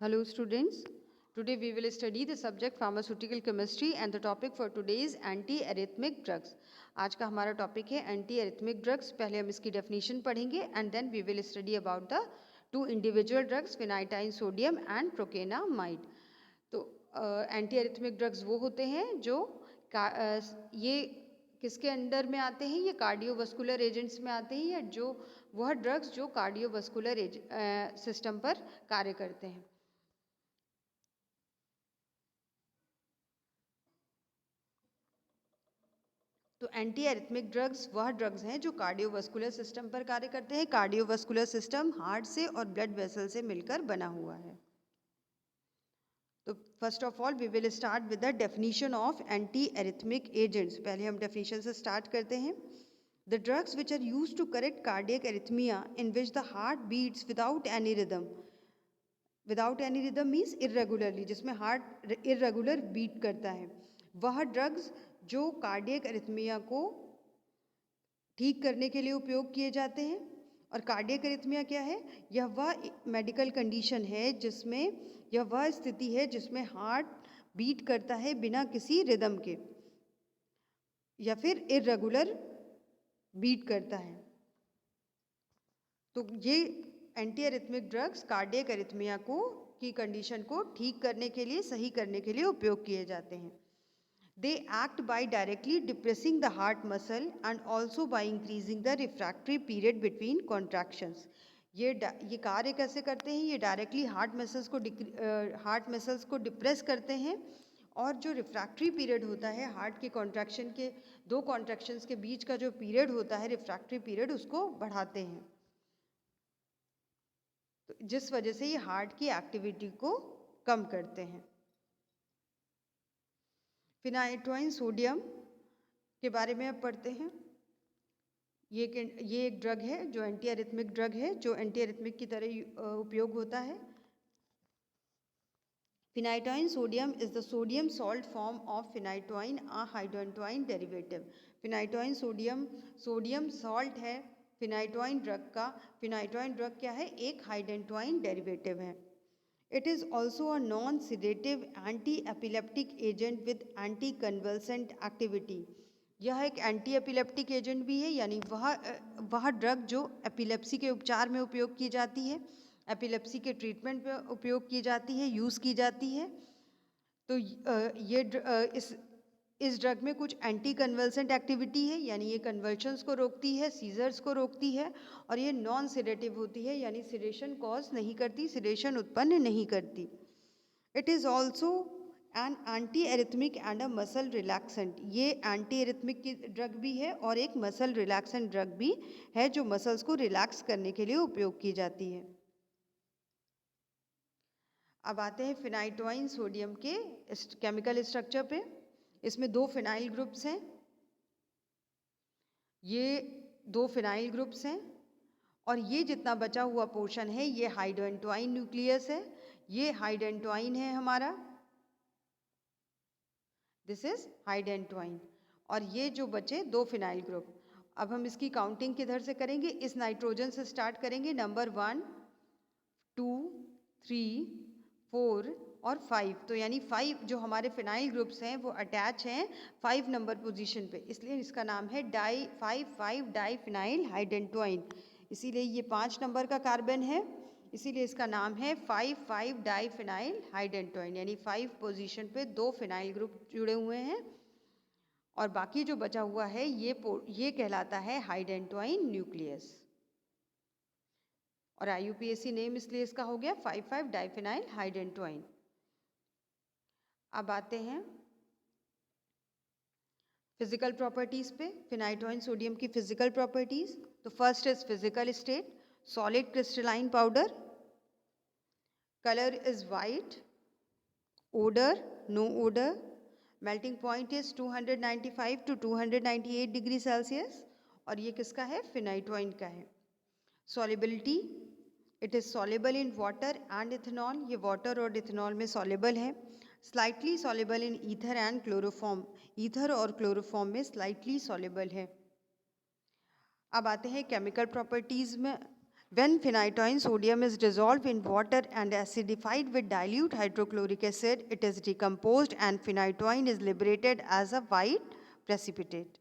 Hello students, today we will study the subject pharmaceutical chemistry and the topic for today is anti-arrhythmic drugs. आज का हमारा topic है anti-arrhythmic drugs. पहले हम इसकी definition पढ़ेंगे and then we will study about the two individual drugs phenytoin sodium and procainamide. तो anti-arrhythmic drugs वो होते हैं जो ये किसके अंडर में आते हैं, ये कार्डियोवास्कुलर एजेंट्स में आते हैं या जो वह ड्रग्स जो कार्डियोवास्कुलर सिस्टम पर कार्य करते हैं. तो एंटी एरिथमिक ड्रग्स वह ड्रग्स हैं जो कार्डियोवास्कुलर सिस्टम पर कार्य करते हैं. कार्डियोवास्कुलर सिस्टम हार्ट से और ब्लड वेसल से मिलकर बना हुआ है. तो first of all we will start with the definition of anti arrhythmic agents. पहले हम डेफिनेशन से स्टार्ट करते हैं. The drugs which are used to correct cardiac arrhythmia in which the heart beats without any rhythm. Without any rhythm means irregularly, जिसमें heart irregular beat करता है, वह drugs जो कार्डियक एरिथमिया को ठीक करने के लिए उपयोग किए जाते हैं. और कार्डियक एरिथमिया क्या है? यह वह मेडिकल कंडीशन है जिसमें, यह वह स्थिति है जिसमें हार्ट बीट करता है बिना किसी रिदम के या फिर इरेगुलर बीट करता है. तो ये anti arrhythmic drugs cardiac arrhythmia को की कंडीशन को ठीक करने के लिए, सही करने के लिए उपयोग किए जाते हैं. They act by directly depressing the heart muscle and also by increasing the refractory period between contractions. ये कार्य कैसे करते हैं? ये डायरेक्टली हार्ट मसल्स को डिप्रेस करते हैं और जो रिफ्रैक्टरी पीरियड होता है हार्ट के कॉन्ट्रैक्शन के, दो कॉन्ट्रैक्शंस के बीच का जो पीरियड होता है रिफ्रैक्टरी पीरियड, उसको बढ़ाते हैं. तो जिस वजह से ये हार्ट की एक्टिविटी को कम करते हैं. फिनाइटोइन सोडियम के बारे में अब पढ़ते हैं. ये एक ड्रग है जो एंटी एरिथमिक ड्रग है, जो एंटी एरिथमिक की तरह उपयोग होता है. Phenytoin sodium is the sodium salt form of phenytoin, a hydantoin derivative. Phenytoin sodium salt है फिनाइटोइन ड्रग का. फिनाइटोइन ड्रग क्या है? एक हाइड्रोइनटोइन डेरिवेटिव है. It is also a non-sedative anti-epileptic agent with anti-convulsant activity. यह एक anti epileptic agent भी है, यानी वह ड्रग जो एपिलेप्सी के उपचार में उपयोग की जाती है, एपिलेप्सी के ट्रीटमेंट में उपयोग की जाती है, यूज़ की जाती है. तो इस ड्रग में कुछ एंटी कन्वल्सेंट एक्टिविटी है, यानी ये कन्वर्शंस को रोकती है, सीजर्स को रोकती है, और ये नॉन सिडेटिव होती है, यानी सिडेशन कॉज नहीं करती, सिडेशन उत्पन्न नहीं करती. It is also an anti arrhythmic and a muscle relaxant. ये एंटी एरिथमिक की ड्रग भी है और एक मसल रिलैक्सेंट ड्रग भी है जो मसल्स को रिलैक्स करने के लिए उपयोग की जाती है. अब आते हैं फिनाइटोइन सोडियम के केमिकल स्ट्रक्चर पे. इसमें दो फिनाइल ग्रुप्स हैं. ये दो फिनाइल ग्रुप्स हैं और ये जितना बचा हुआ पोर्शन है ये हाइड्रोइनटोइन न्यूक्लियस है. ये हाइड्रोइनटोइन है हमारा, दिस इज हाइड्रोइनटोइन. और ये जो बचे दो फिनाइल ग्रुप, अब हम इसकी काउंटिंग किधर से करेंगे? इस नाइट्रोजन से स्टार्ट करेंगे. नंबर 1, 2, 3, 4 और 5. तो यानी 5 जो हमारे फिनाइल ग्रुप्स हैं वो अटैच हैं 5 नंबर पोजीशन पे, इसलिए इसका नाम है 5,5 डाई फिनाइल हाइड्रोइनटोइन. इसीलिए ये 5 नंबर का कार्बन है, इसीलिए इसका नाम है 5,5 डाई फिनाइल हाइड्रोइनटोइन. यानी 5 पोजीशन पे दो फिनाइल ग्रुप जुड़े हुए हैं और बाकी जो बचा हुआ है ये कहलाता है हाइड्रोइनटोइन न्यूक्लियस. और IUPAC नेम इसलिए इसका हो गया 5,5 डाइफिनाइल हाइड्रोइनटोइन. अब आते हैं फिजिकल प्रॉपर्टीज पे. फिनाइटोइन सोडियम की फिजिकल प्रॉपर्टीज. तो first is physical state, solid crystalline powder, colour is white, odour no odour, melting point is 295 to 298 degree Celsius. और ये किसका है? फिनाइटोइन का है. Solubility, it is soluble in water and ethanol. ये water और ethanol में सॉलेबल है. Slightly soluble in ether and chloroform. Ether और क्लोरोफॉर्म में स्लाइटली सॉलेबल है. अब आते हैं केमिकल प्रॉपर्टीज़ में. When phenytoin sodium is dissolved in water and acidified with dilute hydrochloric acid, it is decomposed and phenytoin is liberated as a white precipitate.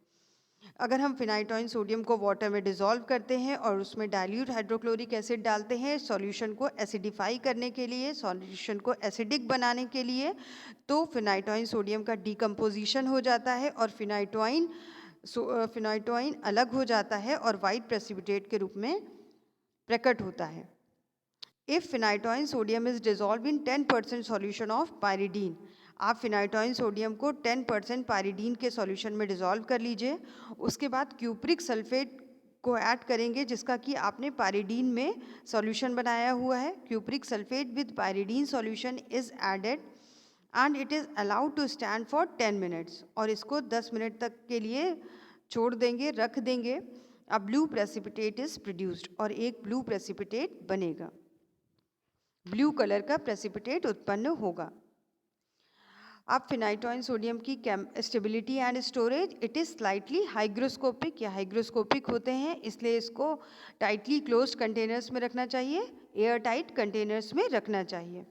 अगर हम फिनाइटोइन sodium को वाटर में डिज़ोल्व करते हैं और उसमें डाइल्यूट हाइड्रोक्लोरिक एसिड डालते हैं सॉल्यूशन को एसिडिफाई करने के लिए, सॉल्यूशन को एसिडिक बनाने के लिए, तो फिनाइटोइन सोडियम का डिकम्पोजिशन हो जाता है और फिनाइटोइन अलग हो जाता है और वाइट प्रेसिपिटेट के रूप में प्रकट होता है. If phenytoin sodium is dissolve in 10% solution of pyridine, आप फिनाइटोइन सोडियम को 10% पायरिडीन के सॉल्यूशन में डिजॉल्व कर लीजिए. उसके बाद क्यूप्रिक सल्फेट को ऐड करेंगे जिसका कि आपने पायरिडीन में सॉल्यूशन बनाया हुआ है. Cupric sulphate with pyridine solution is added and it is allowed to stand for 10 minutes, और इसको 10 मिनट तक के लिए छोड़ देंगे, रख देंगे. अ ब्लू प्रेसिपिटेट इज प्रोड्यूस्ड, और एक ब्लू प्रेसिपिटेट बनेगा, ब्लू कलर का प्रेसिपिटेट उत्पन्न होगा. अब फिनाइटोइन सोडियम की stability and storage, it is slightly hygroscopic या हाइग्रोस्कोपिक होते हैं, इसलिए इसको टाइटली क्लोज्ड कंटेनर्स में रखना चाहिए, एयर टाइट कंटेनर्स में रखना चाहिए.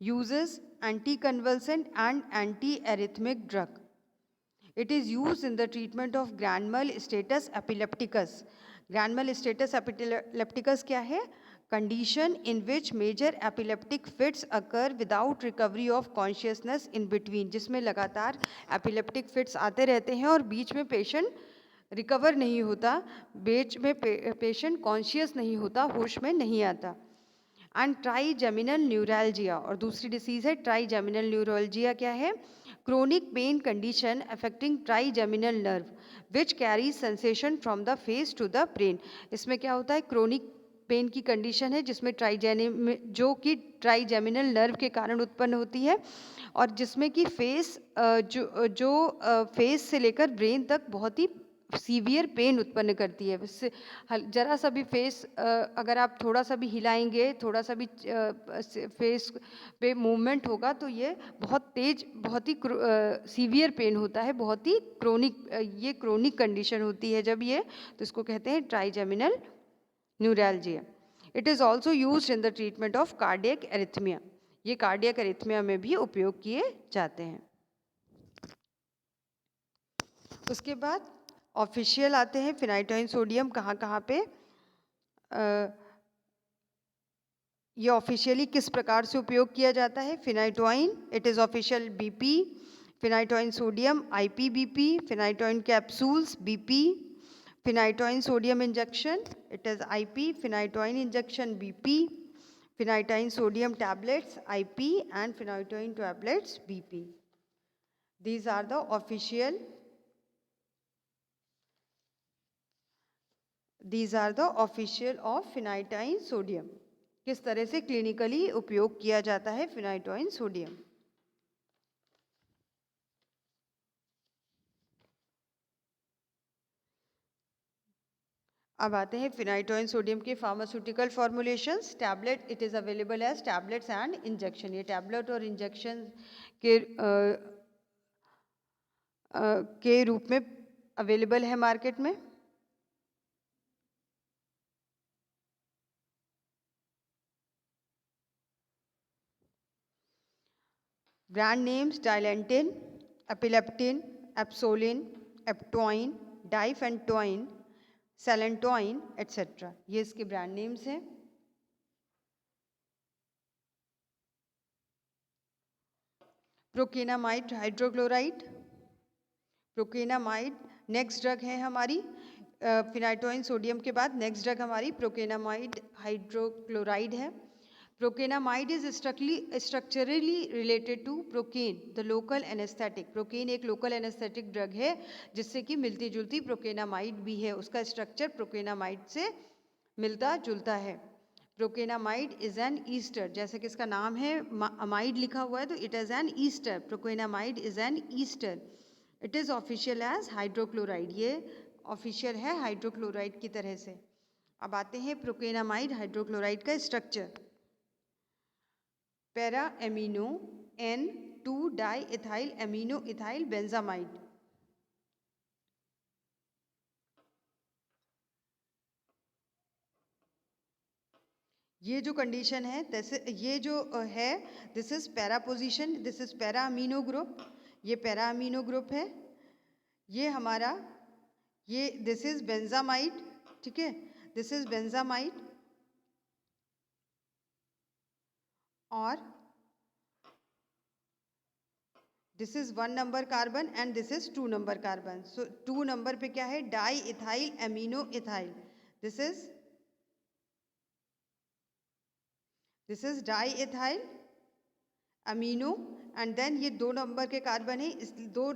Uses anti convulsant and anti arrhythmic drug. It is used in the treatment of grand mal status epilepticus. Grand mal status epilepticus क्या है? Condition in which major epileptic fits occur without recovery of consciousness in between, जिसमें लगातार epileptic fits आते रहते हैं और बीच में patient recover नहीं होता, बीच में पेशेंट कॉन्शियस नहीं होता, होश में नहीं आता. एंड ट्राईजेमिनल न्यूरैल्जिया, और दूसरी डिसीज़ है ट्राईजेमिनल न्यूरैल्जिया. क्या है? Chronic pain condition affecting trigeminal nerve which carries sensation from the face to the brain. इसमें क्या होता है? क्रोनिक पेन की कंडीशन है जिसमें जो कि ट्राईजेमिनल नर्व के कारण उत्पन्न होती है और जिसमें कि फेस फेस से लेकर ब्रेन तक बहुत ही सीवियर पेन उत्पन्न करती है. इससे जरा सा भी फेस अगर आप थोड़ा सा भी हिलाएंगे, थोड़ा सा भी फेस पे मूवमेंट होगा तो ये बहुत तेज, बहुत ही सीवियर पेन होता है, बहुत ही ये क्रोनिक कंडीशन होती है जब ये, तो इसको कहते हैं trigeminal neuralgia. It is also used in the treatment of cardiac arrhythmia. ये कार्डियक एरिथमिया में भी उपयोग किए जाते हैं. उसके बाद ऑफिशियल आते हैं. फिनाइटोइन सोडियम कहाँ कहाँ पे ये ऑफिशियली किस प्रकार से उपयोग किया जाता है? Phenytoin, it is official BP. Phenytoin sodium IP BP. Phenytoin capsules BP. Phenytoin sodium injection, it is IP. Phenytoin injection BP. Phenytoin sodium tablets IP and phenytoin tablets BP. These are the official of phenytoin sodium. किस तरह से clinically उपयोग किया जाता है phenytoin sodium. अब आते हैं फिनाइटोइन सोडियम के pharmaceutical formulations. Tablet, it is available as tablets and injection. ये टैबलेट और इंजेक्शन के रूप में अवेलेबल है मार्केट में. Brand names Dilantin, Epileptin, Epsolin, Eptoin, Diphentoin, Selentoin etcetera, ये इसके ब्रांड नेम्स हैं. Procainamide hydrochloride. Procainamide next drug है हमारी. फिनाइटोइन सोडियम के बाद नेक्स्ट ड्रग हमारी प्रोकेनामाइड हाइड्रोक्लोराइड है. Procainamide is structurally related to procaine, the local anaesthetic. Procaine एक लोकल एनेस्थेटिक ड्रग है जिससे कि मिलती जुलती प्रोकेनामाइड भी है. उसका स्ट्रक्चर प्रोकेनामाइड से मिलता जुलता है. प्रोकेनामाइड इज एन ईस्टर, जैसे कि इसका नाम है अमाइड लिखा हुआ है तो it is an ester. Procainamide is an ester. It is official as hydrochloride. ये ऑफिशियल है हाइड्रोक्लोराइड की तरह से. अब आते हैं प्रोकेनामाइड हाइड्रोक्लोराइड का structure. Para amino N2 di ethyl amino ethyl benzamide. ये जो कंडीशन है ये जो है, this is para position, this is para amino group, ये पैरा अमीनो ग्रुप है, ये हमारा ये दिस इज बेंजामाइड, ठीक है, दिस इज बेंजामाइड, और this is 1 number carbon and this is 2 number carbon. So 2 number पे क्या है, di ethyl amino ethyl, this is di ethyl amino, and then ये 2 नंबर के कार्बन है, इस दो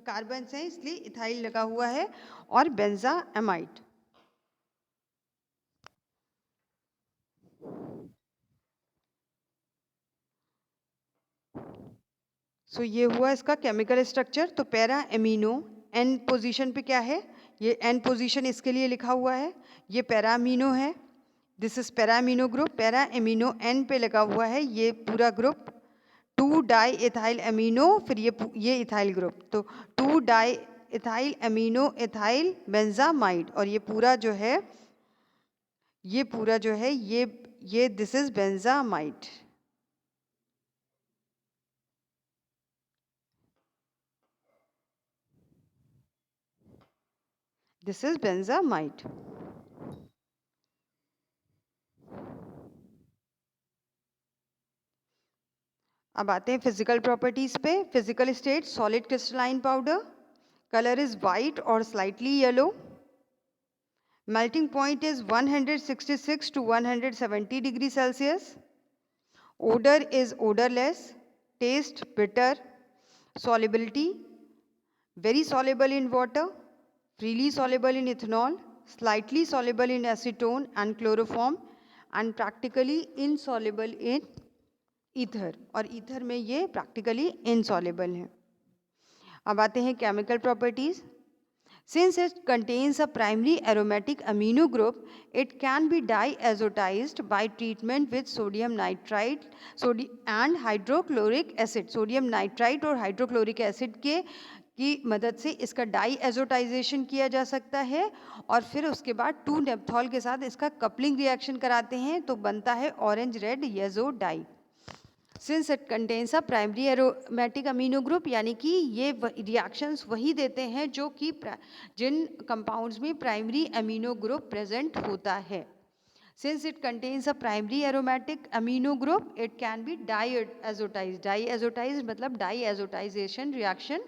कार्बन हैं इसलिए इथाइल लगा हुआ है, और बेंजामाइड. सो ये हुआ इसका केमिकल स्ट्रक्चर. तो पैरा एमिनो एन पोजीशन पे क्या है, ये एन पोजीशन इसके लिए लिखा हुआ है, ये पैरा अमीनो है, this is para amino group, para amino N पे लगा हुआ है ये पूरा ग्रुप, 2 डाई इथाइल अमीनो, फिर ये इथाइल ग्रुप, तो 2 di ethyl amino ethyl benzamide, और ये पूरा जो है ये this is benzamide. This is benzamide. अब आते हैं फिजिकल प्रॉपर्टीज पे. Physical state solid crystalline powder, colour is white और slightly yellow, melting point is 166 to 170 degree Celsius, odor is odorless, taste bitter, solubility very soluble in water, freely soluble in ethanol, slightly soluble in acetone and chloroform, and practically insoluble in ether, और ether में ये practically insoluble है. अब आते हैं chemical properties. Since it contains a primary aromatic amino group, it can be diazotized by treatment with sodium nitrite and hydrochloric acid. Sodium nitrite और hydrochloric acid की मदद से इसका डाईएजोटाइजेशन किया जा सकता है, और फिर उसके बाद 2 नेप्थॉल के साथ इसका कपलिंग रिएक्शन कराते हैं, तो बनता है orange red azo dye. Since it contains a primary aromatic amino group, यानी कि ये रिएक्शंस वही देते हैं जो कि जिन कंपाउंड्स में प्राइमरी अमीनो ग्रुप प्रेजेंट होता है. Since it contains a primary aromatic amino group, it can be diazotized. Diazotized मतलब डाईएजोटाइजेशन रिएक्शन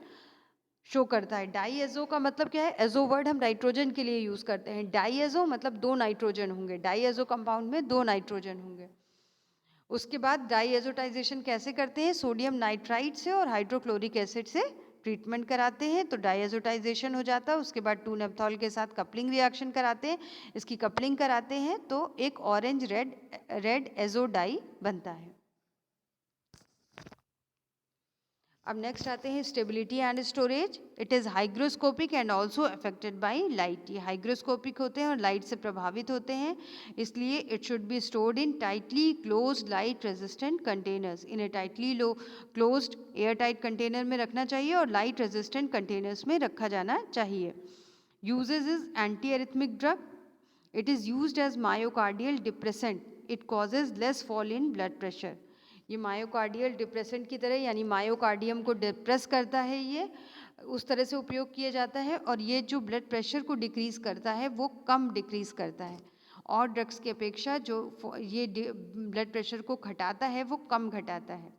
शो करता है. डाईएजो का मतलब क्या है, एजो वर्ड हम नाइट्रोजन के लिए यूज करते हैं, डाईएजो मतलब 2 नाइट्रोजन होंगे, डाईएजो कंपाउंड में 2 नाइट्रोजन होंगे. उसके बाद डाईएजोटाइजेशन कैसे करते हैं, सोडियम नाइट्राइट से और हाइड्रोक्लोरिक एसिड से ट्रीटमेंट कराते हैं, तो डाईएजोटाइजेशन हो जाता है. उसके बाद 2 नेप्थॉल के साथ कपलिंग रिएक्शन कराते हैं, इसकी कपलिंग कराते हैं तो एक ऑरेंज रेड एजो डाई बनता है. अब नेक्स्ट आते हैं stability and storage. It is hygroscopic and also affected by light. ये हाइग्रोस्कोपिक होते हैं और लाइट से प्रभावित होते हैं, इसलिए it should be stored in tightly closed light resistant containers. इन्हें tightly closed air tight container में रखना चाहिए और लाइट रेजिस्टेंट कंटेनर्स में रखा जाना चाहिए. Uses is anti arrhythmic drug. It is used as myocardial depressant. It causes less fall in blood pressure. ये मायोकार्डियल डिप्रेसेंट की तरह, यानी मायोकार्डियम को डिप्रेस करता है, ये उस तरह से उपयोग किया जाता है, और ये जो ब्लड प्रेशर को डिक्रीज करता है वो कम डिक्रीज करता है, और ड्रग्स की अपेक्षा जो ये ब्लड प्रेशर को घटाता है वो कम घटाता है.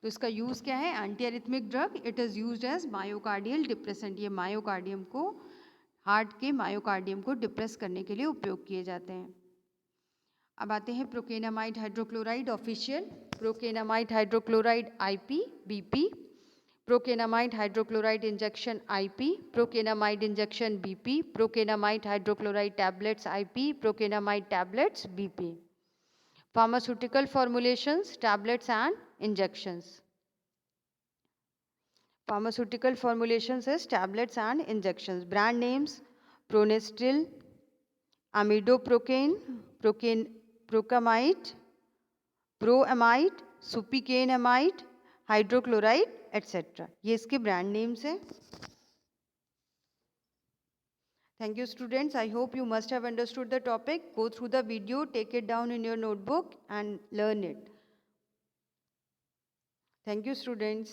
तो इसका यूज़ क्या है, anti arrhythmic drug. It is used as myocardial depressant. ये मायोकार्डियम को, हार्ट के मायोकार्डियम को डिप्रेस करने के लिए उपयोग किए जाते हैं. अब आते हैं procainamide hydrochloride official. Procainamide hydrochloride IP BP, procainamide hydrochloride injection IP, procainamide injection BP, procainamide hydrochloride tablets IP, procainamide tablets BP. Pharmaceutical formulations, tablets and injections. Pharmaceutical formulations is tablets and injections. Brand names: Pronestil, Amidoprocaine, Procamide, Proamide, Supicainamide, hydrochloride etcetera. ये इसके brand names हैं. Thank you, students. I hope you must have understood the topic. Go through the video, take it down in your notebook and learn it. Thank you, students.